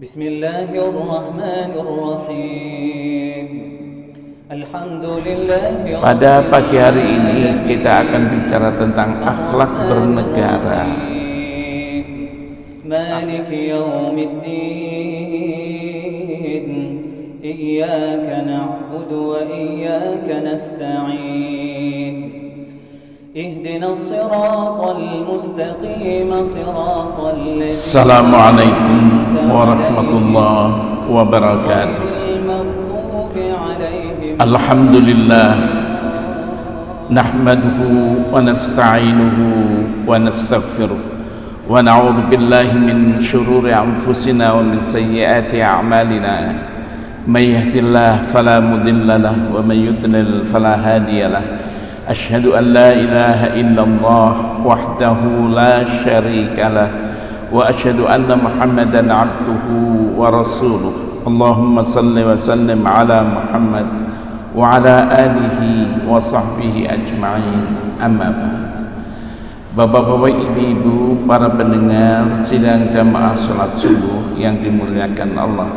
Bismillahirrahmanirrahim. Alhamdulillahi. Pada pagi hari ini kita akan bicara tentang akhlak bernegara. Maliki yaumiddin. Iyyaka na'budu wa iyyaka nasta'in. Ihdinas siratal mustaqim, siratal ladzina. Assalamualaikum warahmatullahi wabarakatuh. Alhamdulillah, nahmaduhu wa nasta'inuhu wa nastaghfiruh wa na'udzu billahi min shururi anfusina wa min sayyiati a'malina. May yahdihillahu fala mudilla lahu wa may yudlil fala hadiya lahu. Asyhadu an la ilaha illallah wahdahu la syarika lah wa asyhadu anna Muhammadan abduhu wa rasuluh. Allahumma salli wa sallim ala Muhammad wa ala alihi wa sahbihi ajma'in. Amma ba'd. Bapak-bapak, ibu-ibu, para pendengar sidang jamaah salat subuh yang dimuliakan Allah,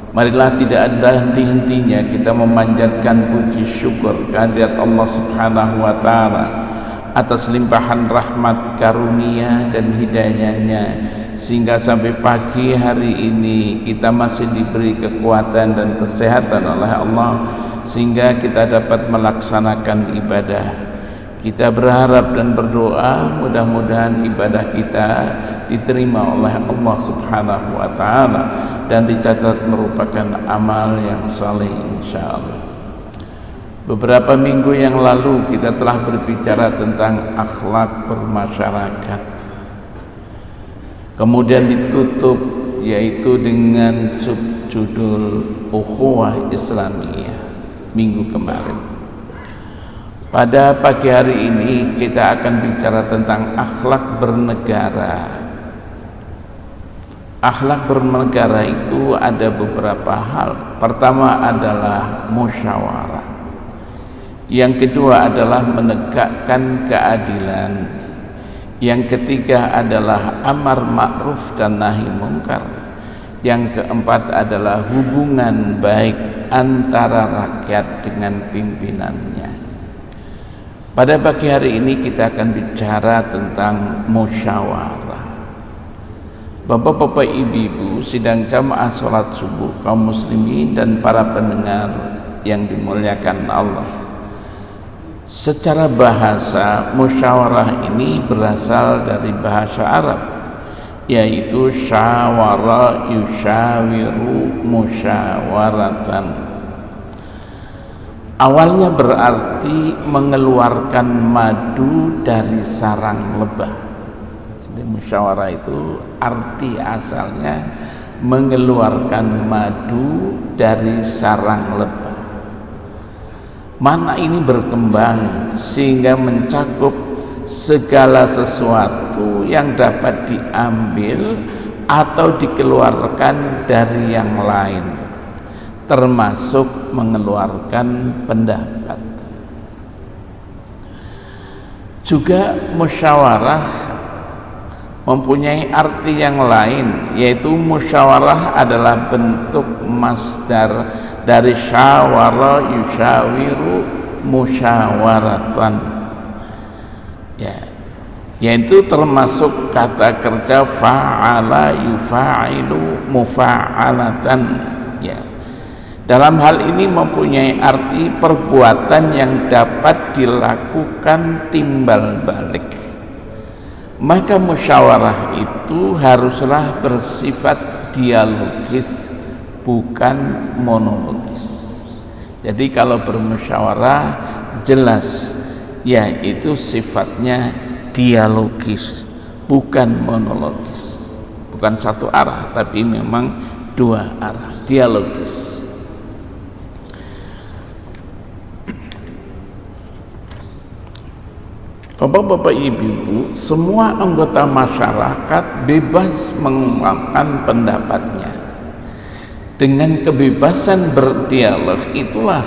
marilah tidak ada henti-hentinya kita memanjatkan puji syukur kehadirat Allah Subhanahu wa Ta'ala atas limpahan rahmat, karunia dan hidayahnya, sehingga sampai pagi hari ini kita masih diberi kekuatan dan kesehatan oleh Allah sehingga kita dapat melaksanakan ibadah. Kita berharap dan berdoa mudah-mudahan ibadah kita diterima oleh Allah Subhanahu wa Ta'ala dan dicatat merupakan amal yang saleh insyaallah. Beberapa minggu yang lalu kita telah berbicara tentang akhlak bermasyarakat, kemudian ditutup yaitu dengan subjudul Ukhuwah Islamiyah minggu kemarin. Pada pagi hari ini kita akan bicara tentang akhlak bernegara. Akhlak bernegara itu ada beberapa hal. Pertama adalah musyawarah. Yang kedua adalah menegakkan keadilan. Yang ketiga adalah amar ma'ruf dan nahi munkar. Yang keempat adalah hubungan baik antara rakyat dengan pimpinannya. Pada pagi hari ini kita akan bicara tentang musyawarah. Bapak-bapak, ibu-ibu, sidang jamaah salat subuh, kaum muslimin dan para pendengar yang dimuliakan Allah. Secara bahasa, musyawarah ini berasal dari bahasa Arab, yaitu syawara yusyawiru musyawaratan. Awalnya berarti mengeluarkan madu dari sarang lebah. Jadi musyawarah itu arti asalnya mengeluarkan madu dari sarang lebah. Makna ini berkembang sehingga mencakup segala sesuatu yang dapat diambil atau dikeluarkan dari yang lain, termasuk mengeluarkan pendapat. Juga musyawarah mempunyai arti yang lain, yaitu musyawarah adalah bentuk masdar dari syawara yusyawiru musyawaratan, yaitu termasuk kata kerja fa'ala yufa'ilu mufa'alatan. Dalam hal ini mempunyai arti perbuatan yang dapat dilakukan timbal balik. Maka musyawarah itu haruslah bersifat dialogis, bukan monologis. Jadi kalau bermusyawarah jelas yaitu sifatnya dialogis, bukan monologis. Bukan satu arah, tapi memang dua arah, dialogis. Bapak-bapak, ibu-ibu, semua anggota masyarakat bebas mengungkapkan pendapatnya. Dengan kebebasan berdialog itulah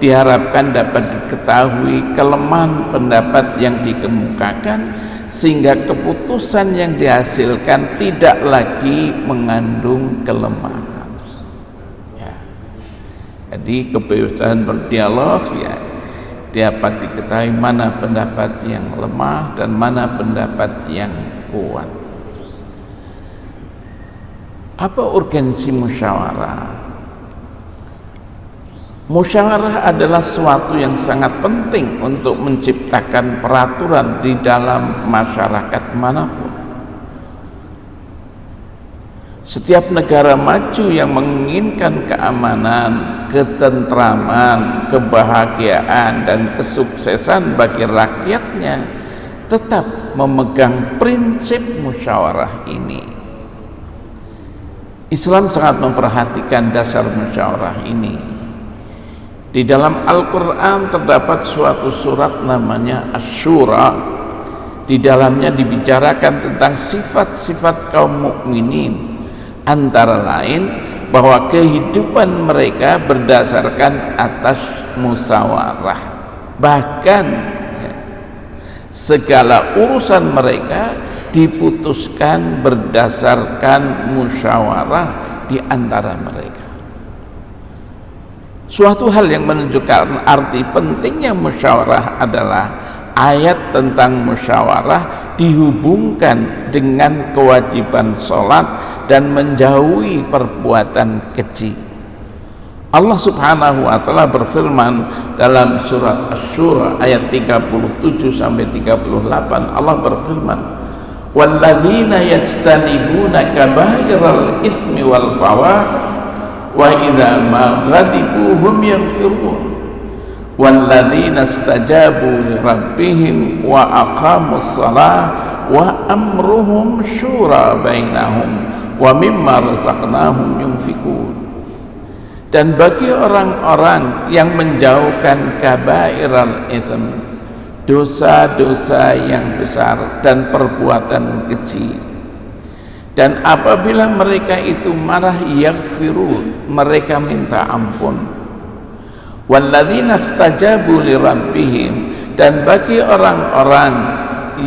diharapkan dapat diketahui kelemahan pendapat yang dikemukakan sehingga keputusan yang dihasilkan tidak lagi mengandung kelemahan. Ya. Jadi kebebasan berdialog ya dapat diketahui mana pendapat yang lemah dan mana pendapat yang kuat. Apa urgensi musyawarah? Musyawarah adalah suatu yang sangat penting untuk menciptakan peraturan di dalam masyarakat manapun. Setiap negara maju yang menginginkan keamanan, ketentraman, kebahagiaan, dan kesuksesan bagi rakyatnya tetap memegang prinsip musyawarah ini. Islam sangat memperhatikan dasar musyawarah ini. Di dalam Al-Quran terdapat suatu surat namanya Asy-Syura. Di dalamnya dibicarakan tentang sifat-sifat kaum mukminin, antara lain bahwa kehidupan mereka berdasarkan atas musyawarah. Bahkan ya, segala urusan mereka diputuskan berdasarkan musyawarah di antara mereka. Suatu hal yang menunjukkan arti pentingnya musyawarah adalah ayat tentang musyawarah dihubungkan dengan kewajiban sholat dan menjauhi perbuatan keji. Allah Subhanahu wa taala berfirman dalam surat Asy-Syura ayat 37 sampai 38. Allah berfirman, "Walladzina yajtanibuna kaba'iral itsmi wal fawahish wa idza ma ghadibu hum yaghfirun walladzina istajabu li rabbihim wa aqamus shalah wa amruhum syura bainahum wa mimma razaqnahum yunfikun." Dan bagi orang-orang yang menjauhkan kabairal itsm, dosa-dosa yang besar dan perbuatan keji, dan apabila mereka itu marah, yaghfirun, mereka minta ampun. Walladzina istajabu li rabbihim, dan bagi orang-orang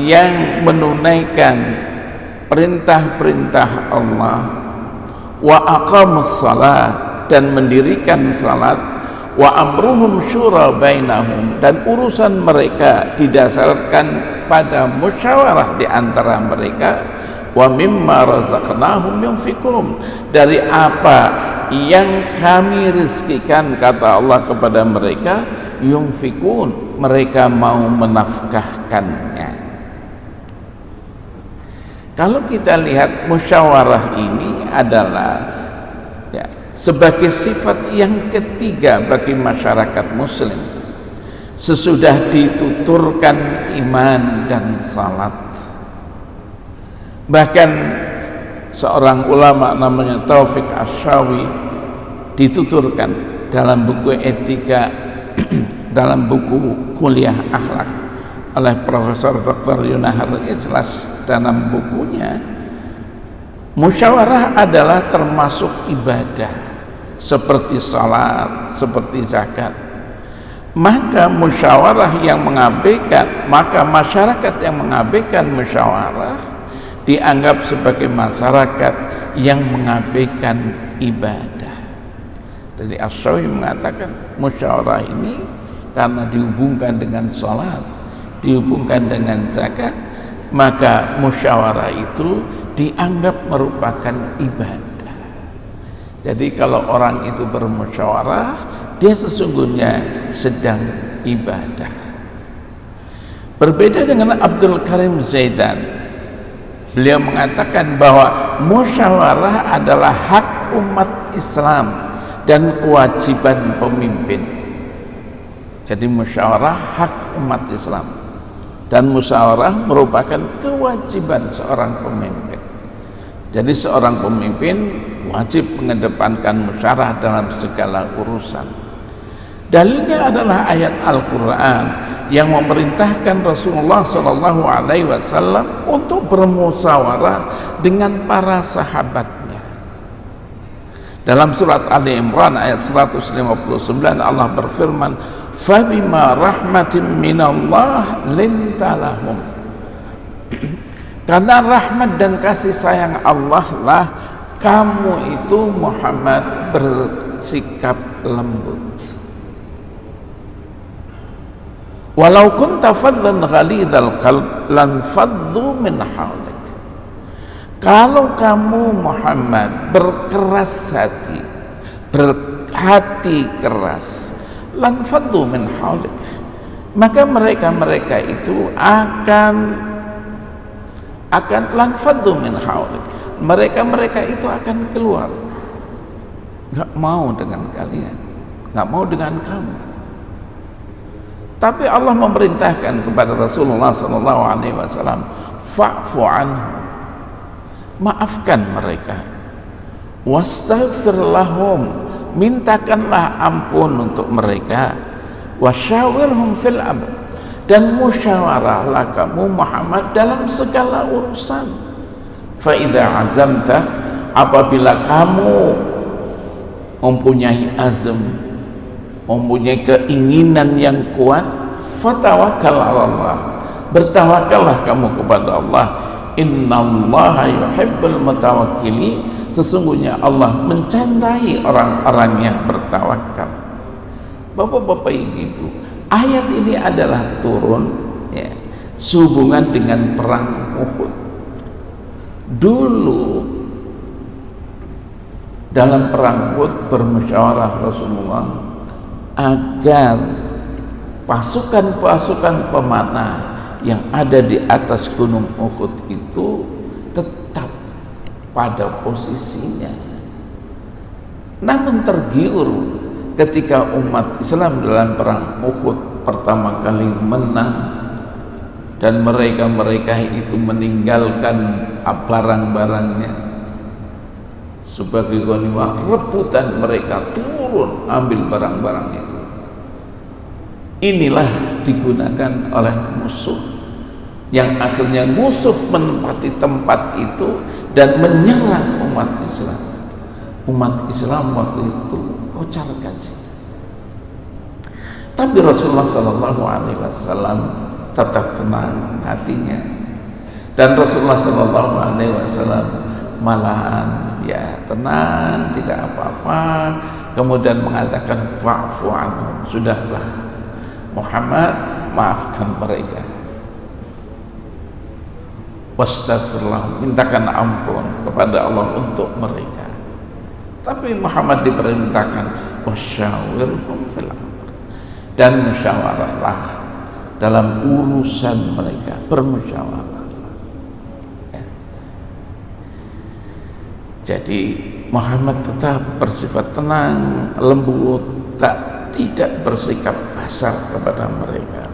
yang menunaikan perintah-perintah Allah, wa aqamus shalah, dan mendirikan salat, wa amruhum syura bainahum, dan urusan mereka didasarkan pada musyawarah di antara mereka, wa mimma razaqnahum yunfikun, dari apa yang kami rizkikan, kata Allah kepada mereka, yunfikun, mereka mau menafkahkannya. Kalau kita lihat musyawarah ini adalah ya, sebagai sifat yang ketiga bagi masyarakat muslim sesudah dituturkan iman dan salat. Bahkan seorang ulama namanya Taufik Asyawi dituturkan dalam buku etika dalam buku kuliah akhlak oleh Profesor Dr. Yunahar Islas. Dalam bukunya, musyawarah adalah termasuk ibadah seperti salat, seperti zakat. Maka musyawarah yang mengabaikan, maka masyarakat yang mengabaikan musyawarah dianggap sebagai masyarakat yang mengabaikan ibadah. Jadi Asyawi mengatakan musyawarah ini karena dihubungkan dengan salat, dihubungkan dengan zakat, maka musyawarah itu dianggap merupakan ibadah. Jadi kalau orang itu bermusyawarah, dia sesungguhnya sedang ibadah. Berbeda dengan Abdul Karim Zaidan, beliau mengatakan bahwa musyawarah adalah hak umat Islam dan kewajiban pemimpin. Jadi musyawarah hak umat Islam dan musyawarah merupakan kewajiban seorang pemimpin. Jadi seorang pemimpin wajib mengedepankan musyawarah dalam segala urusan. Dalilnya adalah ayat Al-Quran yang memerintahkan Rasulullah SAW untuk bermusyawarah dengan para sahabatnya. Dalam surat Ali Imran ayat 159 Allah berfirman, "Fabima rahmatin minallah lintalahum." Karena rahmat dan kasih sayang Allah lah kamu itu Muhammad bersikap lembut. Walau kunta faddan ghalidhal qalb lan faddu min hawlik. Kalau kamu Muhammad berkeras hati, berhati keras, lan faddu min hawlik, maka mereka itu akan lan faddu min hawlik, mereka itu akan keluar, nggak mau dengan kalian, nggak mau dengan kamu. Tapi Allah memerintahkan kepada Rasulullah SAW, fa'fu anhu, maafkan mereka, wastaghfir lahum, mintakanlah ampun untuk mereka, wasyawirhum fil amr, dan musyawarahlah kamu Muhammad dalam segala urusan. Fa idza azamta, apabila kamu mempunyai azam, mempunyai keinginan yang kuat, fatawakkal 'ala Allah, bertawakallah kamu kepada Allah. Innallaha yuhibbul mutawakkilin, sesungguhnya Allah mencintai orang-orang yang bertawakal. Bapak-bapak, Ibu, ayat ini adalah turun ya, sehubungan dengan perang Uhud. Dulu dalam perang Uhud bermusyawarah Rasulullah agar pasukan-pasukan pemanah yang ada di atas gunung Uhud itu tetap pada posisinya. Namun tergiur ketika umat Islam dalam perang Uhud pertama kali menang dan mereka itu meninggalkan barang-barangnya sebagai ghanimah, rebutan mereka turun ambil barang-barang itu. Inilah digunakan oleh musuh, yang akhirnya musuh menempati tempat itu dan menyerang umat Islam. Umat Islam waktu itu kocar kacir. Tapi Rasulullah SAW tetap tenang hatinya, dan Rasulullah SAW malahan ya tenang, tidak apa-apa, kemudian mengatakan fa'fu anhum, sudahlah Muhammad, maafkan mereka, wastaghfirullah, mintakan ampun kepada Allah untuk mereka. Tapi Muhammad diperintahkan wasyawirhum fil amr, dan musyawarahlah dalam urusan mereka, bermusyawarah ya. Jadi Muhammad tetap bersifat tenang, lembut, tidak bersikap kasar kepada mereka.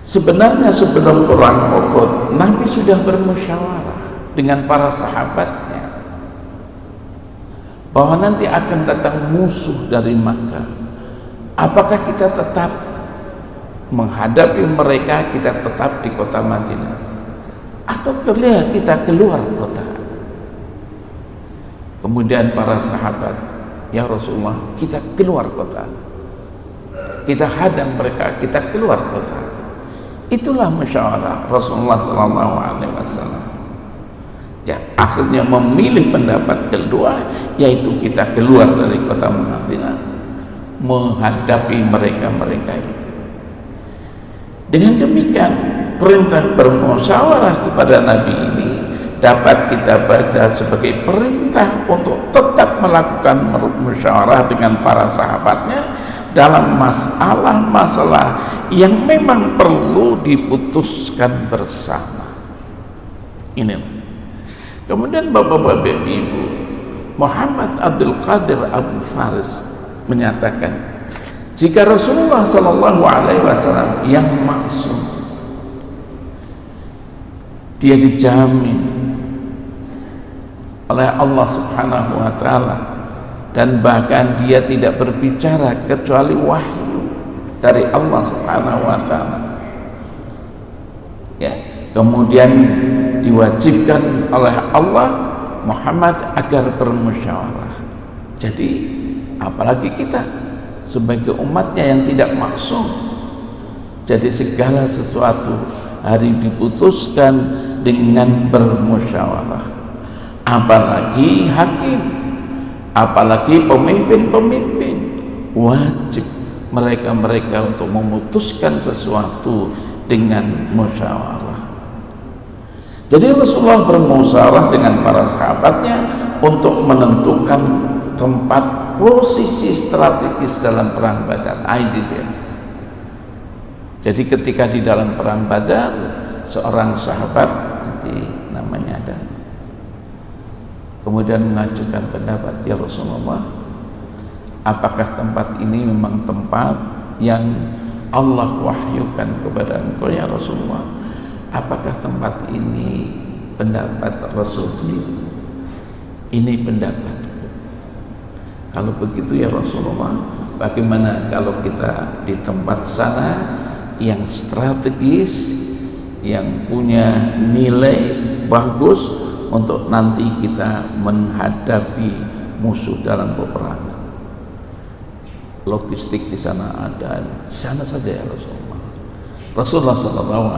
Sebenarnya sebelum perang Uhud, Nabi sudah bermusyawarah dengan para sahabatnya bahwa nanti akan datang musuh dari Makkah. Apakah kita tetap menghadapi mereka, kita tetap di kota Madinah, atau kita keluar kota? Kemudian para sahabat, ya Rasulullah, kita keluar kota, kita hadang mereka, kita keluar kota. Itulah musyawarah Rasulullah SAW. Ya, akhirnya memilih pendapat kedua, yaitu kita keluar dari kota Madinah menghadapi mereka itu. Dengan demikian, perintah bermusyawarah kepada Nabi ini dapat kita baca sebagai perintah untuk tetap melakukan musyawarah dengan para sahabatnya dalam masalah-masalah yang memang perlu diputuskan bersama. Ini. Kemudian Bapak-bapak Ibu, Muhammad Abdul Qadir Abu Faris menyatakan, jika Rasulullah SAW yang maksum, dia dijamin oleh Allah Subhanahu wa Ta'ala, dan bahkan dia tidak berbicara kecuali wahyu dari Allah Subhanahu wa Ta'ala. Ya, kemudian diwajibkan oleh Allah Muhammad agar bermusyawarah. Jadi apalagi kita sebagai umatnya yang tidak maksum. Jadi segala sesuatu hari diputuskan dengan bermusyawarah. Apalagi hakim, apalagi pemimpin-pemimpin, wajib mereka untuk memutuskan sesuatu dengan musyawarah. Jadi Rasulullah bermusyawarah dengan para sahabatnya untuk menentukan tempat posisi strategis dalam perang Badar. Dia. Jadi ketika di dalam perang Badar, seorang sahabat, nanti namanya ada, kemudian mengajukan pendapat, ya Rasulullah, apakah tempat ini memang tempat yang Allah wahyukan kepada engkau ya Rasulullah? Apakah tempat ini pendapat Rasul sendiri? Ini pendapat. Kalau begitu ya Rasulullah, bagaimana kalau kita di tempat sana yang strategis, yang punya nilai bagus untuk nanti kita menghadapi musuh dalam peperangan? Logistik di sana ada, di sana saja ya Rasulullah. Rasulullah SAW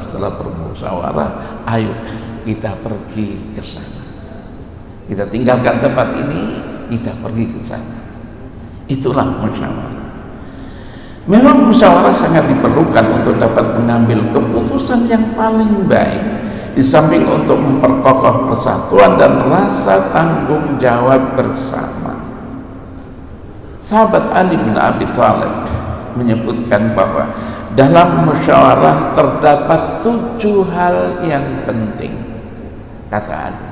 setelah bermusyawarah, ayo kita pergi ke sana. Kita tinggalkan tempat ini, kita pergi ke sana. Itulah musyawarah. Memang musyawarah sangat diperlukan untuk dapat mengambil keputusan yang paling baik, di samping untuk memperkokoh persatuan dan rasa tanggung jawab bersama. Sahabat Ali bin Abi Thalib menyebutkan bahwa dalam musyawarah terdapat 7 hal yang penting, kata Ali.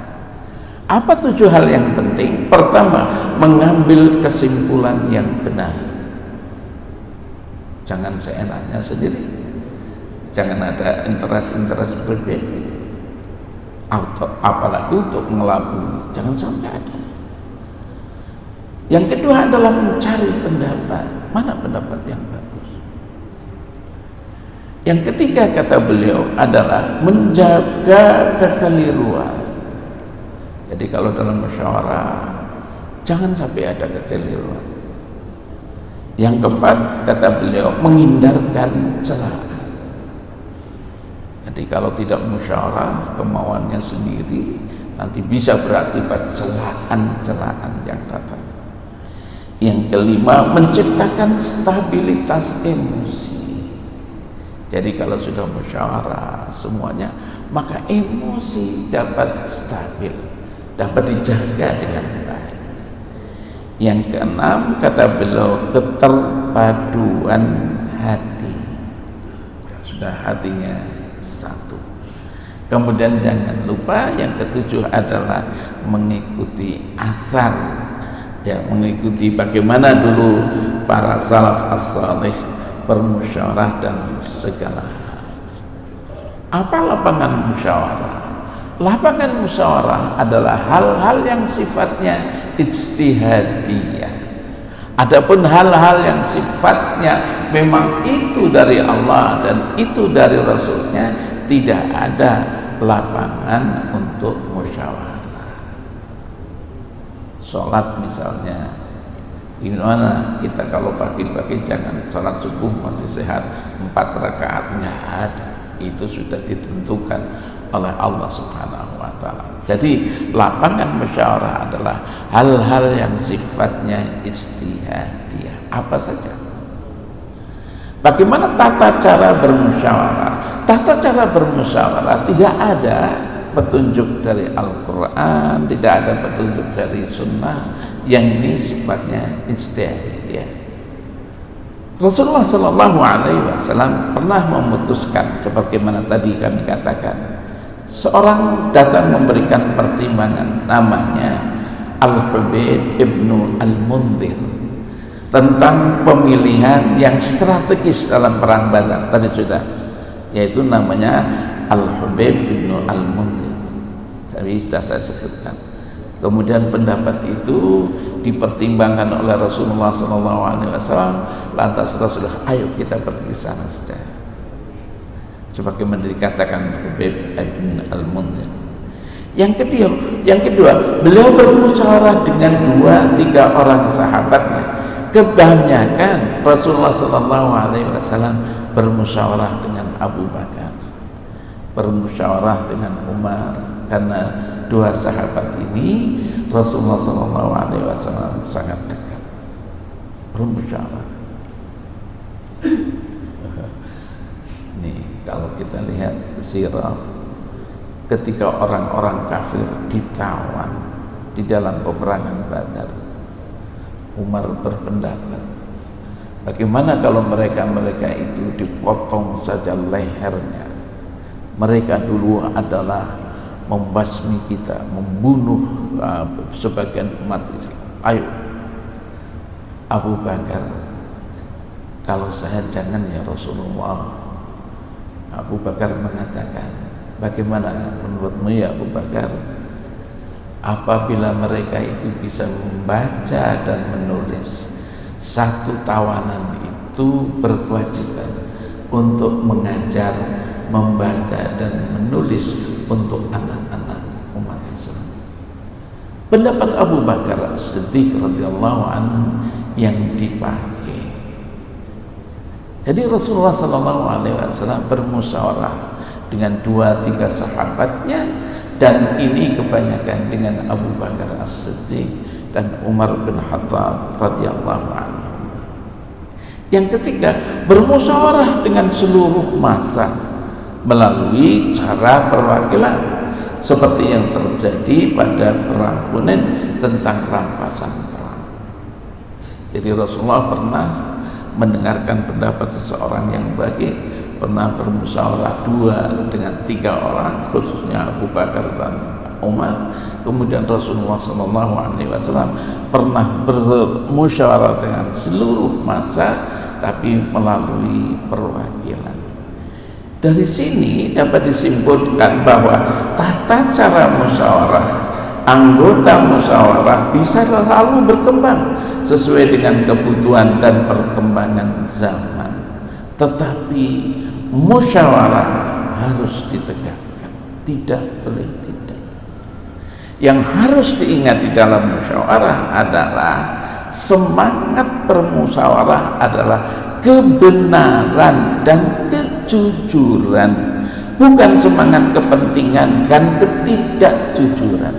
Apa 7 hal yang penting? Pertama, mengambil kesimpulan yang benar. Jangan seenaknya sendiri, jangan ada interest berbeda, apalagi untuk mengelabui, jangan sampai ada. Yang kedua adalah mencari pendapat, mana pendapat yang bagus. Yang ketiga kata beliau adalah menjaga kekeliruan. Jadi kalau dalam musyawarah jangan sampai ada kekeliruan. Yang keempat kata beliau menghindarkan celah. Jadi kalau tidak musyawarah kemauannya sendiri, nanti bisa berakibat celahan yang datang. Yang kelima, menciptakan stabilitas emosi. Jadi kalau sudah musyawarah semuanya, maka emosi dapat stabil, dapat dijaga dengan baik. Yang keenam kata beliau, keterpaduan hati. Sudah hatinya satu. Kemudian jangan lupa yang ketujuh adalah mengikuti asar, ya, mengikuti bagaimana dulu para salaf as-salih bermusyawarah dan segala hal. Apa lapangan musyawarah? Lapangan musyawarah adalah hal-hal yang sifatnya ijtihadiyah. Adapun hal-hal yang sifatnya memang itu dari Allah dan itu dari Rasulnya, tidak ada lapangan untuk musyawarah. Sholat misalnya, gimana kita kalau pagi-pagi jangan sholat subuh masih sehat 4 rakaat, nggak ada. Itu sudah ditentukan oleh Allah Subhanahu wa Ta'ala. Jadi lapangan musyawarah adalah hal-hal yang sifatnya ijtihadiyah. Apa saja? Bagaimana tata cara bermusyawarah? Tata cara bermusyawarah tidak ada petunjuk dari Al-Quran, tidak ada petunjuk dari Sunnah, yang ini sifatnya ijtihadiyah. Rasulullah SAW pernah memutuskan, sebagaimana tadi kami katakan, seorang datang memberikan pertimbangan, namanya Al-Hubayb ibnu Al-Mundhir, tentang pemilihan yang strategis dalam perang Badar. Tadi sudah, yaitu namanya Al-Hubayb ibnu Al-Mundhir. Sudah saya sebutkan. Kemudian pendapat itu dipertimbangkan oleh Rasulullah SAW. Lantas Rasulullah, ayo kita pergi ke sana saja. Sebagaimana dikatakan Hubayb ibnu Al-Mundhir. Yang kedua, beliau bermusyawarah dengan 2-3 orang sahabatnya. Kebanyakan Rasulullah SAW bermusyawarah dengan Abu Bakar. bermusyawarah dengan Umar, karena dua sahabat ini Rasulullah SAW sangat dekat bermusyawarah. Nih kalau kita lihat sirah, ketika orang-orang kafir ditawan di dalam peperangan Badar, Umar berpendapat, bagaimana kalau mereka itu dipotong saja lehernya. Mereka dulu adalah membasmi kita, membunuh sebagian umat Islam. Ayo Abu Bakar, kalau saya jangan ya Rasulullah. Abu Bakar mengatakan, bagaimana menurutmu ya Abu Bakar, apabila mereka itu bisa membaca dan menulis, satu tawanan itu berkewajiban untuk mengajar, membaca dan menulis untuk anak-anak umat Islam. Pendapat Abu Bakar Siddiq radhiyallahu anhu yang dipakai. Jadi Rasulullah SAW bermusyawarah dengan 2-3 sahabatnya, dan ini kebanyakan dengan Abu Bakar As-Siddiq dan Umar bin Khattab radhiyallahu anhu. Yang ketiga, bermusyawarah dengan seluruh massa melalui cara perwakilan, seperti yang terjadi pada perang Hunain tentang rampasan perang. Jadi Rasulullah pernah mendengarkan pendapat seseorang yang baik, pernah bermusyawarah 2 dengan 3 orang, khususnya Abu Bakar dan Umar. Kemudian Rasulullah SAW pernah bermusyawarah dengan seluruh massa, tapi melalui perwakilan. Dari sini dapat disimpulkan bahwa tata cara musyawarah, anggota musyawarah bisa selalu berkembang sesuai dengan kebutuhan dan perkembangan zaman. Tetapi musyawarah harus ditegakkan, tidak boleh tidak. Yang harus diingat di dalam musyawarah adalah semangat bermusyawarah adalah kebenaran dan kejujuran, bukan semangat kepentingan dan ketidakjujuran.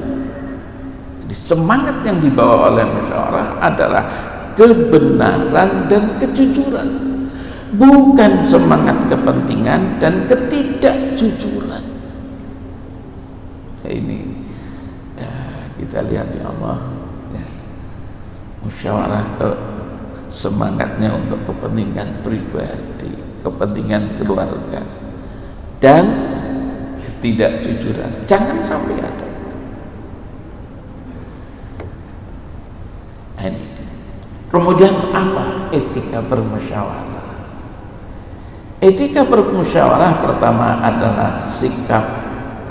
Jadi semangat yang dibawa oleh musyawarah adalah kebenaran dan kejujuran, bukan semangat kepentingan dan ketidakjujuran. Ini ya, kita lihat ya Allah, ya, musyawarah semangatnya untuk kepentingan pribadi, kepentingan keluarga, dan ketidakjujuran. Jangan sampai ada itu. Ini. Kemudian apa etika bermusyawarah? Etika bermusyawarah pertama adalah sikap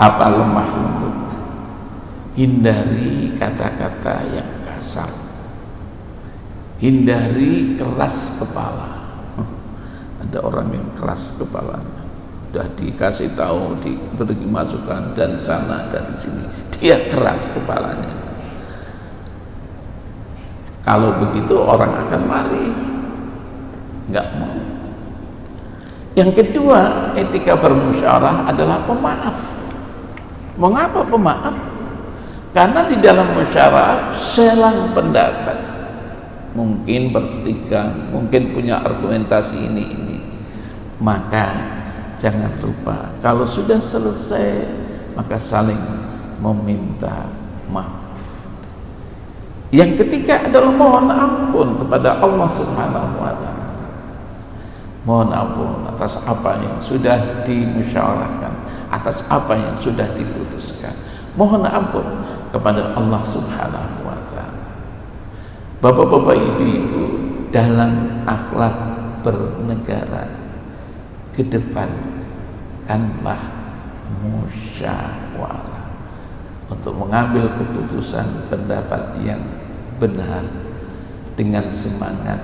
lemah lembut. Hindari kata-kata yang kasar. Hindari keras kepala. Ada orang yang keras kepalanya, sudah dikasih tahu, diberi masukan dari sana dari sini, dia keras kepalanya. Kalau begitu orang akan lari, nggak mau. Yang kedua, etika bermusyawarah adalah pemaaf. Mengapa pemaaf? Karena di dalam musyawarah selang pendapat, mungkin bersetingkat, mungkin punya argumentasi ini, maka jangan lupa kalau sudah selesai maka saling meminta maaf. Yang ketiga adalah mohon ampun kepada Allah Subhanahu wa Ta'ala. Mohon ampun atas apa yang sudah dimusyawarahkan, atas apa yang sudah diputuskan. Mohon ampun kepada Allah Subhanahu wa Ta'ala. Bapak-bapak, ibu-ibu, dalam akhlak bernegara, kedepankanlah musyawarah untuk mengambil keputusan pendapat yang benar dengan semangat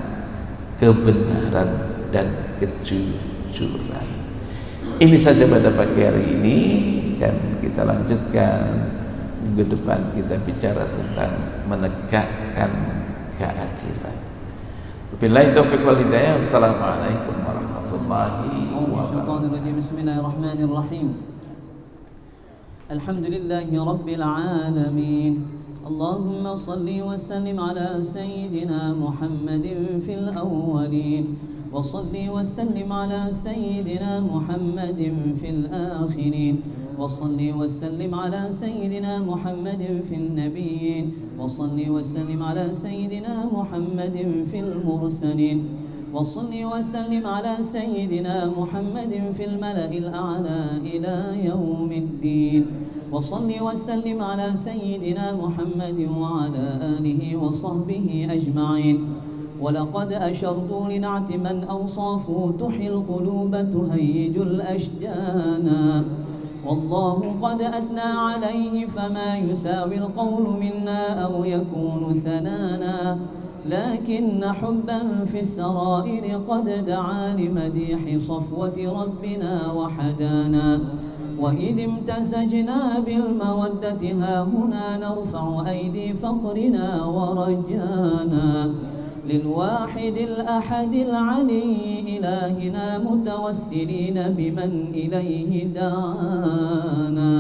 kebenaran dan kejujuran. Ini saja pada pagi hari ini, dan kita lanjutkan minggu depan. Kita bicara tentang menegakkan keadilan. Wabillahi taufiq wal hidayah. Assalamualaikum warahmatullahi wabarakatuh. Bismillahirrahmanirrahim. الحمد لله رب العالمين. اللهم صل وسلم على سيدنا محمد في الأولين، وصل وسلم على سيدنا محمد في الآخرين، وصل وسلم على سيدنا محمد في النبيين، وصل وسلم على سيدنا محمد في المرسلين، وصل وسلم على سيدنا محمد في الملأ الأعلى إلى يوم الدين، وصل وسلم على سيدنا محمد وعلى آله وصحبه أجمعين. ولقد أشرت لنعت من أوصافه تحيي القلوب تهيج الأشجانا، والله قد أثنى عليه فما يساوي القول منا أو يكون ثنانا، لكن حبا في السرائر قد دعا لمديح صفوة ربنا وحدانا. وإذ امتزجنا بالمودة هاهنا نرفع أيدي فخرنا ورجانا، للواحد الأحد العلي إلهنا متوسلين بمن إليه دعانا،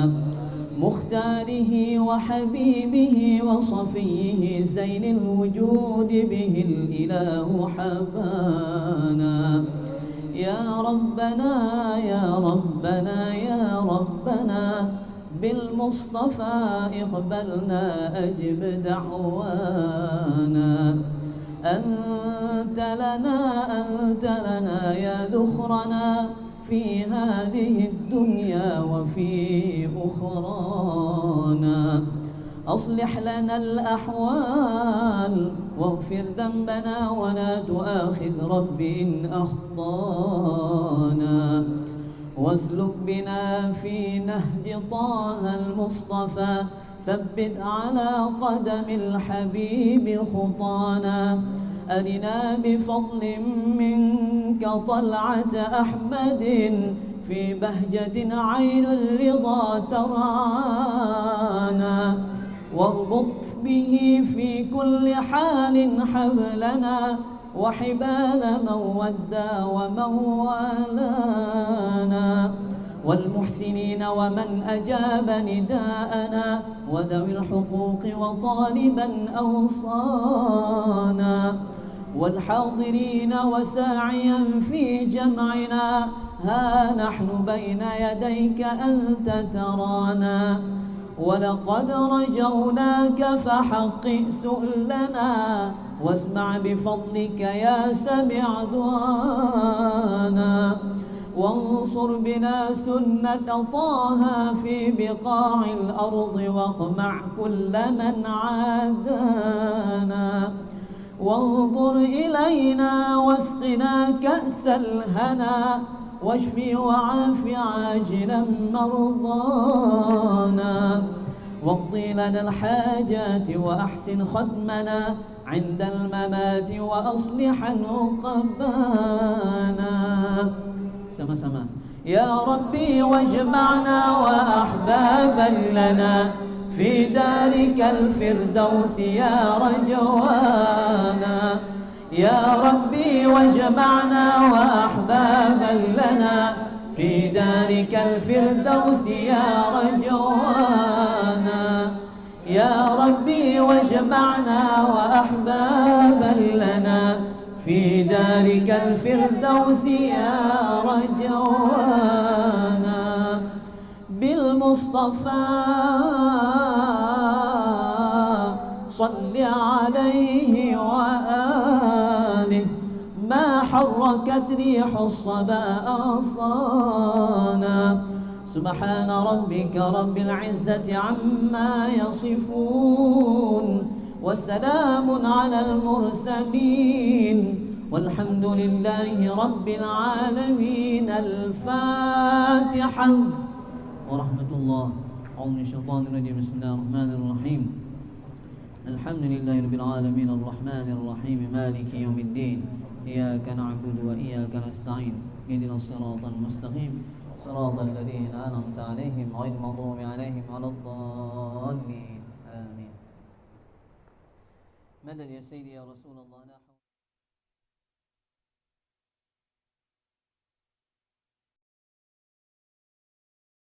مختاره وحبيبه وصفيه زين الوجود به الإله حبانا. يا ربنا يا ربنا يا ربنا بالمصطفى اقبلنا أجب دعوانا. أنت لنا يا ذخرنا في هذه الدنيا وفي أخرانا، أصلح لنا الأحوال واغفر ذنبنا ولا تؤاخذ رب إن أخطانا، واسلك بنا في نهج طه المصطفى ثبت على قدم الحبيب خطانا. أرنا بفضل منك طلعة أحمد في بهجة عين الرضا ترعانا، واربط به في كل حال حبلنا وحبال من ودى ومن والانا، والمحسنين ومن أجاب نداءنا وذوي الحقوق وطالبا أوصانا، والحاضرين وساعيا في جمعنا ها نحن بين يديك أنت ترانا، ولقد رجوناك فحقق سؤلنا واسمع بفضلك يا سميع دعانا، وانصر بنا سنة طه في بقاع الأرض واقمع كل من عادانا، وانظر إلينا واسقنا كأس الهنا واشفي وعاف عاجلا مرضانا، واقضي لنا الحاجات وأحسن ختمنا عند الممات وأصلحا عقبانا. sama-sama. يا ربي واجمعنا وأحبابا لنا في دارك الفردوس يا رجوانا، يا ربي واجمعنا وأحبابا لنا في دارك الفردوس يا رجوانا، يا ربي واجمعنا وأحبابا لنا في دارك الفردوس يا رجوانا، بالمصطفى صل عليه وآله ما حركت ريح الصبا أغصانا، سبحان ربك رب العزة عما يصفون وسلام على المرسلين والحمد لله رب العالمين. الفاتحة ورحمة الله. أعوذ من الشيطان الرجيم. بسم الله الرحمن الرحيم. الحمد لله رب العالمين الرحمن الرحيم مالك يوم الدين، إياك نعبد وإياك نستعين، اهدنا الصراط المستقيم صراط الذين أنعمت عليهم غير المغضوب عليهم ولا الضالين. آمين. مدد يا سيدي يا رسول الله.